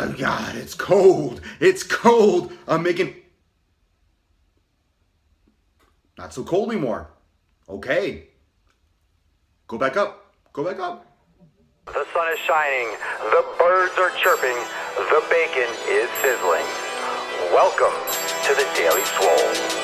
Oh God, it's cold. It's cold. I'm making... Not so cold anymore. Okay. Go back up. Go back up. The sun is shining. The birds are chirping. The bacon is sizzling. Welcome to the Daily Swole.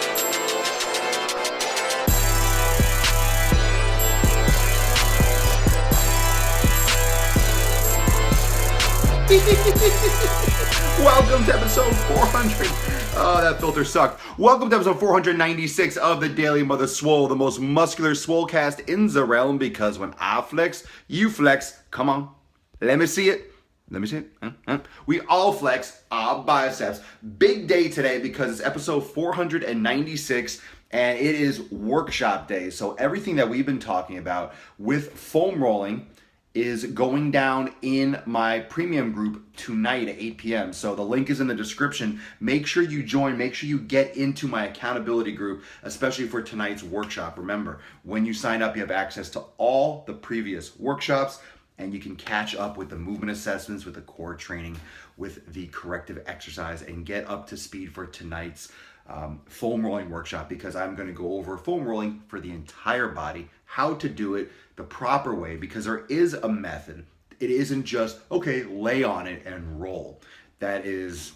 Welcome to episode 400. Oh, that filter sucked. Welcome to episode 496 of the Daily Mother Swole, the most muscular swolecast in the realm, because when I flex, you flex. Come on. Let me see it. Let me see it. We all flex our biceps. Big day today because it's episode 496 and it is workshop day. So everything that we've been talking about with foam rolling is going down in my premium group tonight at 8 p.m. So the link is in the description. Make sure you join. Make sure you get into my accountability group, especially for tonight's workshop. Remember, when you sign up, you have access to all the previous workshops, and you can catch up with the movement assessments, with the core training, with the corrective exercise, and get up to speed for tonight's foam rolling workshop, because I'm going to go over foam rolling for the entire body, how to do it the proper way, because there is a method. It isn't just, okay, lay on it and roll. That is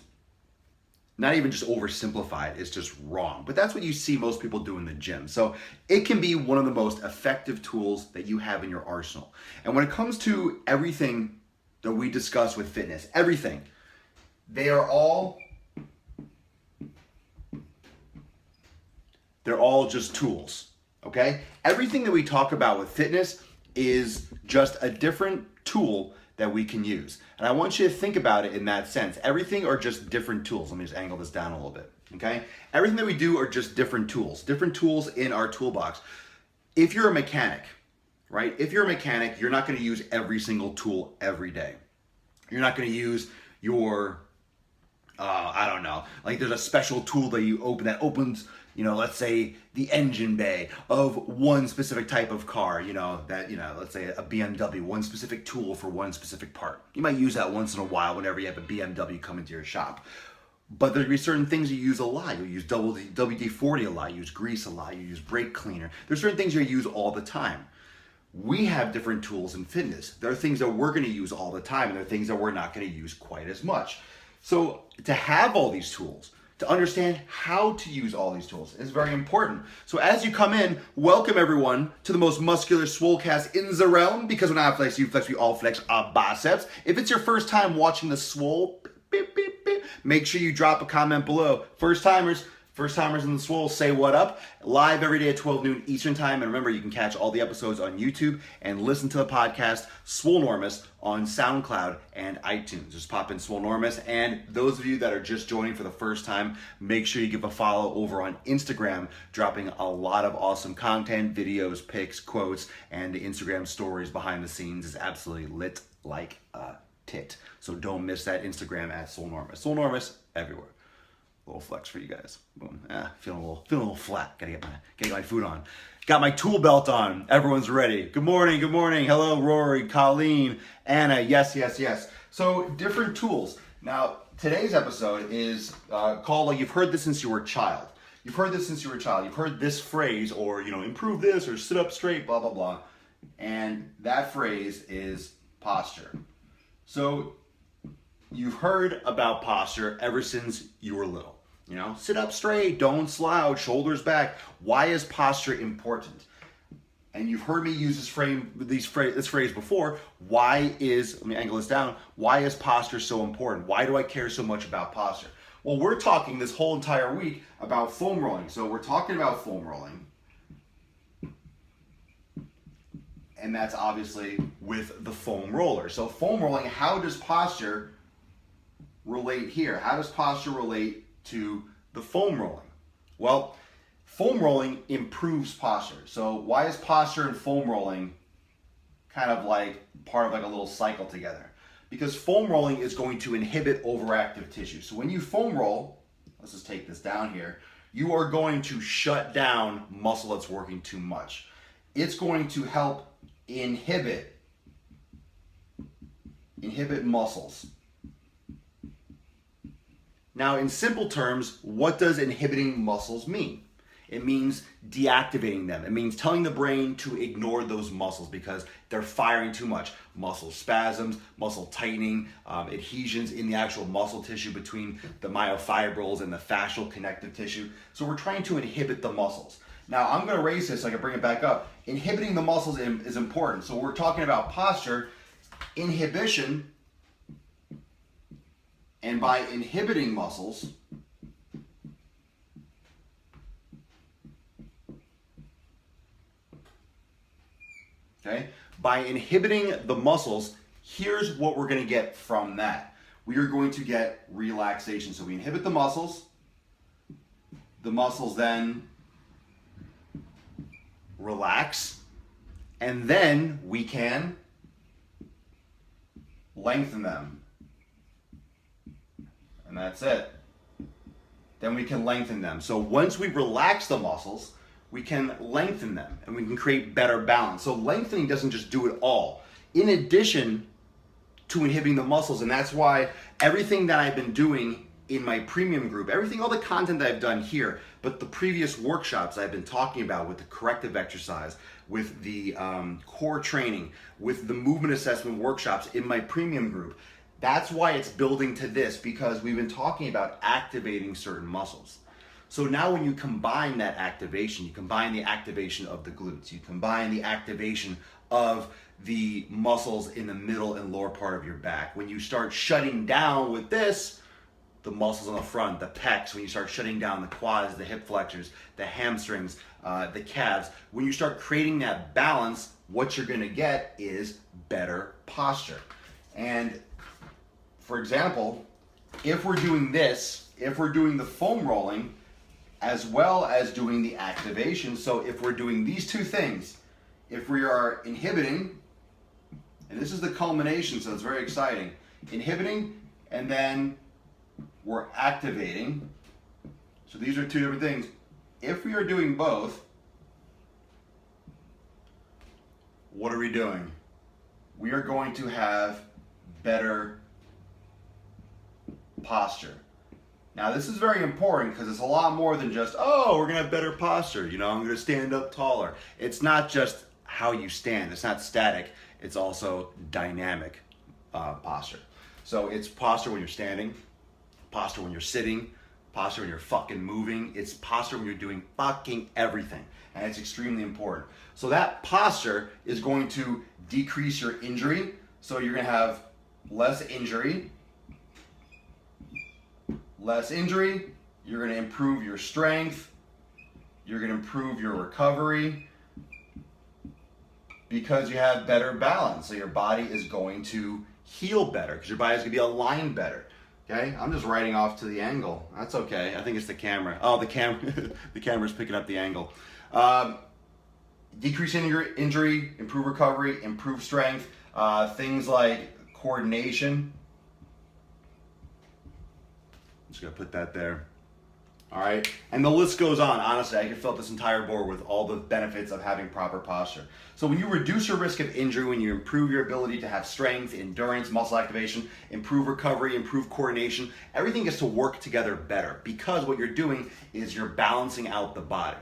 not even just oversimplified, it's just wrong. But that's what you see most people do in the gym. So it can be one of the most effective tools that you have in your arsenal. And when it comes to everything that we discuss with fitness, everything, they're all just tools, okay? Everything that we talk about with fitness is just a different tool that we can use. And I want you to think about it in that sense. Everything are just different tools. Let me just angle this down a little bit, okay? Everything that we do are just different tools in our toolbox. If you're a mechanic, right? If you're a mechanic, you're not gonna use every single tool every day. You're not gonna use your, I don't know, like there's a special tool that you open that opens, you know, let's say the engine bay of one specific type of car, let's say a BMW, one specific tool for one specific part. You might use that once in a while whenever you have a BMW come into your shop. But there'll be certain things you use a lot. You use WD-40 a lot, you use grease a lot, you use brake cleaner. There's certain things you use all the time. We have different tools in fitness. There are things that we're gonna use all the time, and there are things that we're not gonna use quite as much. So to have all these tools, to understand how to use all these tools is very important. So as you come in, welcome everyone to the most muscular swolecast in the realm, because when I flex, you flex, we all flex our biceps. If it's your first time watching the Swole, beep, beep, beep, make sure you drop a comment below. First timers in the Swole, say what up. Live every day at 12 noon Eastern time. And remember, you can catch all the episodes on YouTube and listen to the podcast Swolenormous on SoundCloud and iTunes. Just pop in Swolenormous. And those of you that are just joining for the first time, make sure you give a follow over on Instagram, dropping a lot of awesome content, videos, pics, quotes, and the Instagram stories behind the scenes is absolutely lit like a tit. So don't miss that Instagram at Swolenormous. Swolenormous everywhere. Little flex for you guys. Boom. Feeling a little flat. Gotta get my food on. Got my tool belt on. Everyone's ready. Good morning. Good morning. Hello, Rory, Colleen, Anna. Yes. So different tools. Now today's episode is called, like, you've heard this since you were a child. You've heard this phrase, or improve this, or sit up straight, blah blah blah. And that phrase is posture. So you've heard about posture ever since you were little. Sit up straight, don't slouch, shoulders back. Why is posture important? And you've heard me use this phrase before. Let me angle this down. Why is posture so important? Why do I care so much about posture? Well, we're talking this whole entire week about foam rolling. So we're talking about foam rolling. And that's obviously with the foam roller. So foam rolling, how does posture relate here? How does posture relate to the foam rolling? Well, foam rolling improves posture. So why is posture and foam rolling kind of like part of like a little cycle together? Because foam rolling is going to inhibit overactive tissue. So when you foam roll, let's just take this down here, you are going to shut down muscle that's working too much. It's going to help inhibit muscles. Now, in simple terms, what does inhibiting muscles mean? It means deactivating them. It means telling the brain to ignore those muscles because they're firing too much. Muscle spasms, muscle tightening, adhesions in the actual muscle tissue between the myofibrils and the fascial connective tissue. So we're trying to inhibit the muscles. Now, I'm going to erase this so I can bring it back up. Inhibiting the muscles is important. So we're talking about posture, inhibition, and by inhibiting muscles, okay, by inhibiting the muscles, here's what we're going to get from that. We are going to get relaxation. So we inhibit the muscles then relax, and then we can lengthen them. And that's it. Then we can lengthen them. So once we relax the muscles, we can lengthen them and we can create better balance. So lengthening doesn't just do it all. In addition to inhibiting the muscles, and that's why everything that I've been doing in my premium group, all the content that I've done here, but the previous workshops I've been talking about with the corrective exercise, with the core training, with the movement assessment workshops in my premium group, that's why it's building to this, because we've been talking about activating certain muscles. So now when you combine that activation, you combine the activation of the glutes, you combine the activation of the muscles in the middle and lower part of your back. When you start shutting down with this, the muscles on the front, the pecs, when you start shutting down the quads, the hip flexors, the hamstrings, the calves, when you start creating that balance, what you're gonna get is better posture. And for example, if we're doing this, if we're doing the foam rolling, as well as doing the activation, so if we're doing these two things, if we are inhibiting, and this is the culmination, so it's very exciting, inhibiting, and then we're activating, so these are two different things. If we are doing both, what are we doing? We are going to have better posture. Now this is very important because it's a lot more than just, oh, we're gonna have better posture, you know, I'm gonna stand up taller. It's not just how you stand, it's not static, it's also dynamic posture. So it's posture when you're standing, posture when you're sitting, posture when you're fucking moving, it's posture when you're doing fucking everything, and it's extremely important. So that posture is going to decrease your injury, so you're gonna have less injury, you're going to improve your strength, you're going to improve your recovery because you have better balance. So your body is going to heal better because your body is going to be aligned better. Okay, I'm just writing off to the angle. That's okay. I think it's the camera. Oh, the camera's picking up the angle. Decreasing your injury, improve recovery, improve strength, things like coordination. Just gonna put that there. All right, and the list goes on. Honestly, I could fill up this entire board with all the benefits of having proper posture. So when you reduce your risk of injury, when you improve your ability to have strength, endurance, muscle activation, improve recovery, improve coordination, everything gets to work together better because what you're doing is you're balancing out the body.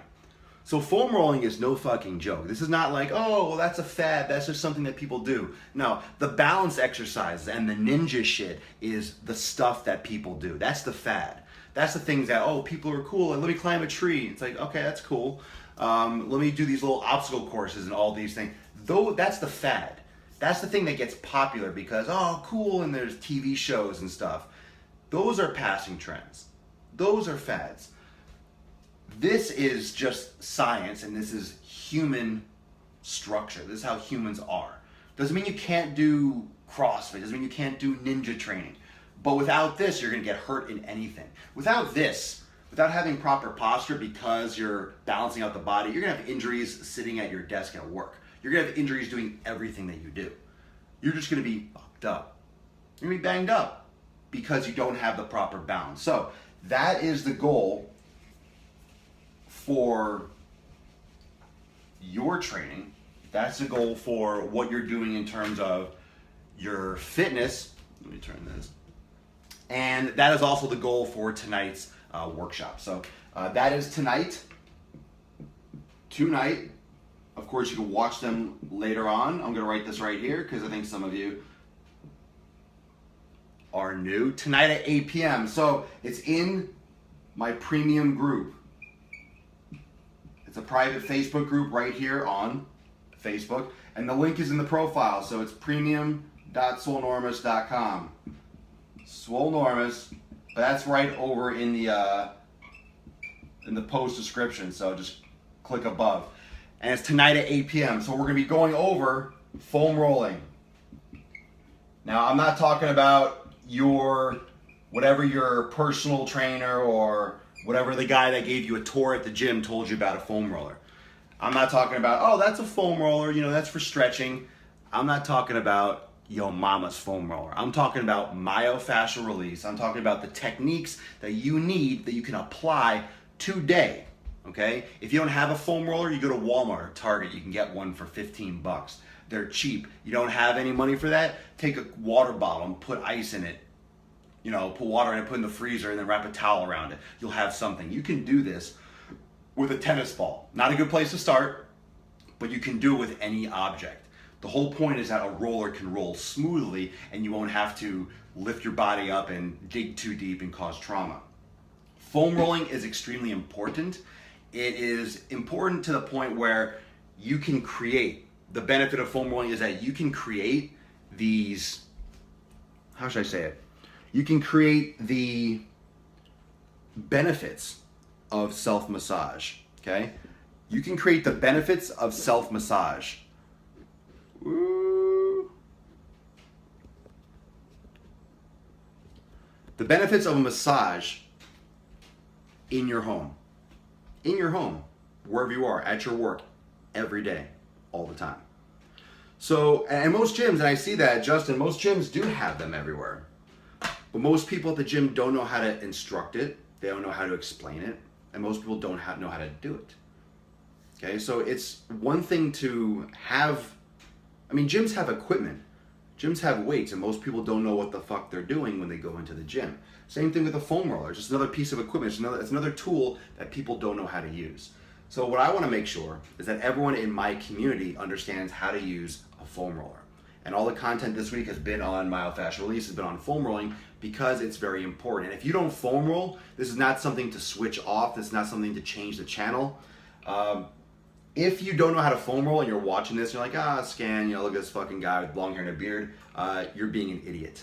So foam rolling is no fucking joke. This is not like, oh, well, that's a fad. That's just something that people do. No, the balance exercises and the ninja shit is the stuff that people do. That's the fad. That's the things that, oh, people are cool. Let me climb a tree. It's like, okay, that's cool. Let me do these little obstacle courses and all these things. Though that's the fad. That's the thing that gets popular because, oh, cool, and there's TV shows and stuff. Those are passing trends. Those are fads. This is just science, and this is human structure. This is how humans are. Doesn't mean you can't do CrossFit. Doesn't mean you can't do ninja training. But without this, you're going to get hurt in anything. Without this, without having proper posture because you're balancing out the body, you're going to have injuries sitting at your desk at work. You're going to have injuries doing everything that you do. You're just going to be fucked up. You're going to be banged up because you don't have the proper balance. So that is the goal for your training. That's the goal for what you're doing in terms of your fitness. Let me turn this. And that is also the goal for tonight's workshop. So that is tonight. Of course, you can watch them later on. I'm going to write this right here because I think some of you are new. Tonight at 8 p.m. So it's in my premium group. It's a private Facebook group right here on Facebook. And the link is in the profile. So it's premium.swolenormous.com. Swolenormous. But that's right over in the post description. So just click above. And it's tonight at 8 p.m. So we're going to be going over foam rolling. Now, I'm not talking about whatever your personal trainer or whatever the guy that gave you a tour at the gym told you about a foam roller. I'm not talking about, oh, that's a foam roller, that's for stretching. I'm not talking about Yo Mama's foam roller. I'm talking about myofascial release. I'm talking about the techniques that you need that you can apply today. Okay? If you don't have a foam roller, you go to Walmart or Target. You can get one for $15. They're cheap. You don't have any money for that? Take a water bottle and put ice in it. Put water in it, put it in the freezer, and then wrap a towel around it. You'll have something. You can do this with a tennis ball. Not a good place to start, but you can do it with any object. The whole point is that a roller can roll smoothly and you won't have to lift your body up and dig too deep and cause trauma. Foam rolling is extremely important. It is important to the point where you can create. The benefit of foam rolling is that you can create these, how should I say it? You can create the benefits of self-massage, okay? You can create the benefits of self-massage. Ooh. The benefits of a massage in your home. In your home, wherever you are, at your work, every day, all the time. So, and most gyms, and I see that, Justin, most gyms do have them everywhere. But most people at the gym don't know how to instruct it. They don't know how to explain it. And most people don't know how to do it. Okay, so it's one thing to have, gyms have equipment. Gyms have weights, and most people don't know what the fuck they're doing when they go into the gym. Same thing with a foam roller. Just another piece of equipment. It's another tool that people don't know how to use. So what I want to make sure is that everyone in my community understands how to use a foam roller. And all the content this week has been on myofascial release, has been on foam rolling, because it's very important. And if you don't foam roll, this is not something to switch off. This is not something to change the channel. If you don't know how to foam roll and you're watching this, you're like, scan, look at this fucking guy with long hair and a beard. You're being an idiot,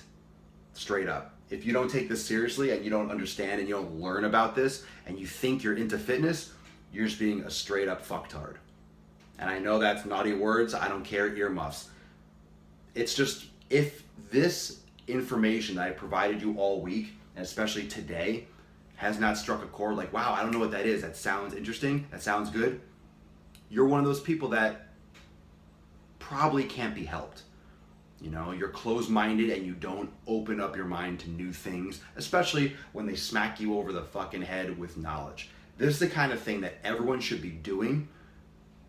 straight up. If you don't take this seriously and you don't understand and you don't learn about this and you think you're into fitness, you're just being a straight up fucktard. And I know that's naughty words. I don't care, earmuffs. It's just, if this information that I provided you all week, and especially today, has not struck a chord, like, wow, I don't know what that is, that sounds interesting, that sounds good, you're one of those people that probably can't be helped. You're closed-minded and you don't open up your mind to new things, especially when they smack you over the fucking head with knowledge. This is the kind of thing that everyone should be doing.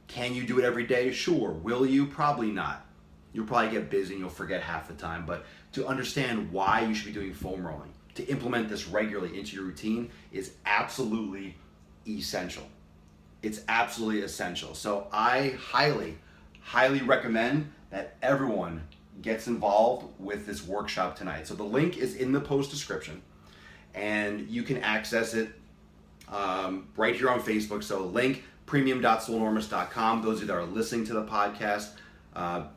Can you do it every day? Sure. Will you? Probably not. You'll probably get busy and you'll forget half the time, but to understand why you should be doing foam rolling, to implement this regularly into your routine, is absolutely essential. It's absolutely essential. So I highly, highly recommend that everyone gets involved with this workshop tonight. So the link is in the post description and you can access it right here on Facebook. So link premium.swolenormous.com. Those of you that are listening to the podcast,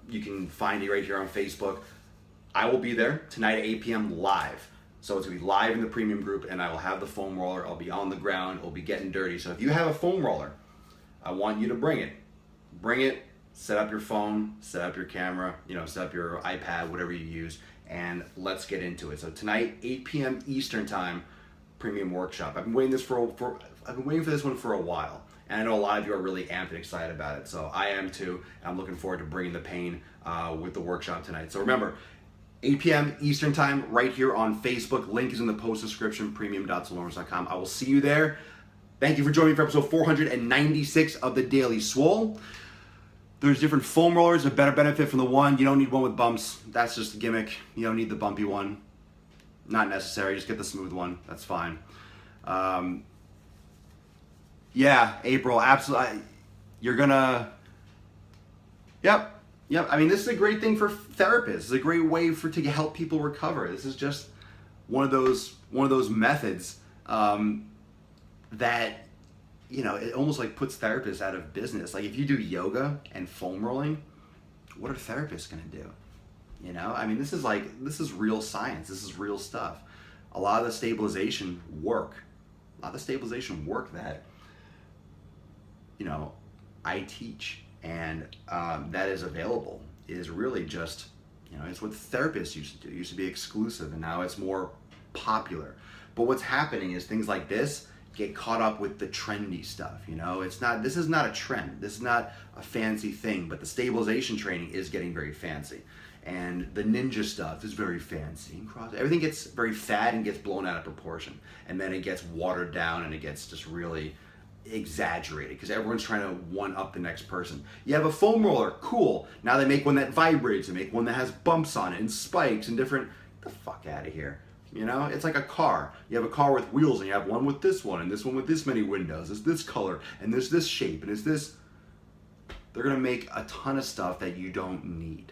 you can find it right here on Facebook. I will be there tonight at 8 p.m. live. So it's going to be live in the premium group, and I will have the foam roller. I'll be on the ground. I'll be getting dirty. So if you have a foam roller, I want you to bring it. Bring it, set up your phone, set up your camera, set up your iPad, whatever you use, and let's get into it. So tonight, 8 p.m. Eastern time, premium workshop. I've been waiting for this one for a while. And I know a lot of you are really amped and excited about it. So I am too. And I'm looking forward to bringing the pain with the workshop tonight. So remember, 8 p.m. Eastern time, right here on Facebook. Link is in the post description, premium.swolenormous.com. I will see you there. Thank you for joining me for episode 496 of the Daily Swole. There's different foam rollers, a better benefit from the one. You don't need one with bumps. That's just a gimmick. You don't need the bumpy one. not necessary. Just get the smooth one. That's fine. Yeah, April, absolutely. You're gonna. Yep. I mean, this is a great thing for therapists. It's a great way to help people recover. This is just one of those methods that, you know, it almost like puts therapists out of business. Like if you do yoga and foam rolling, what are therapists gonna do? You know, I mean, this is real science. This is real stuff. A lot of the stabilization work that, you know, I teach and that is available is really just, you know, it's what therapists used to do. It used to be exclusive, and now it's more popular. But what's happening is things like this get caught up with the trendy stuff. You know, this is not a trend. This is not a fancy thing, but the stabilization training is getting very fancy. And the ninja stuff is very fancy. Everything gets very fad and gets blown out of proportion. And then it gets watered down and it gets just really exaggerated because everyone's trying to one up the next person. You have a foam roller, cool. Now they make one that vibrates. They make one that has bumps on it and spikes and different. Get the fuck out of here. You know, it's like a car. You have a car with wheels and you have one with this one and this one with this many windows. It's this color and there's this shape and it's this. They're going to make a ton of stuff that you don't need.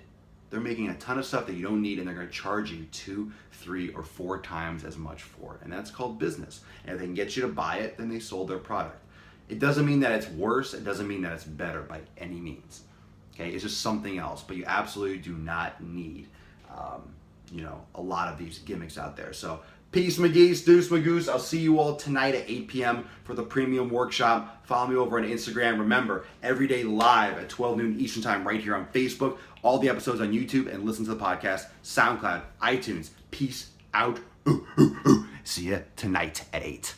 They're making a ton of stuff that you don't need, and they're going to charge you 2, 3, or 4 times as much for it. And that's called business. And if they can get you to buy it, then they sold their product. It doesn't mean that it's worse. It doesn't mean that it's better by any means. Okay, it's just something else. But you absolutely do not need, you know, a lot of these gimmicks out there. So peace, McGeese, deuce, Magoose. I'll see you all tonight at 8 p.m. for the premium workshop. Follow me over on Instagram. Remember, every day live at 12 noon Eastern time right here on Facebook. All the episodes on YouTube, and listen to the podcast, SoundCloud, iTunes. Peace out. See you tonight at 8.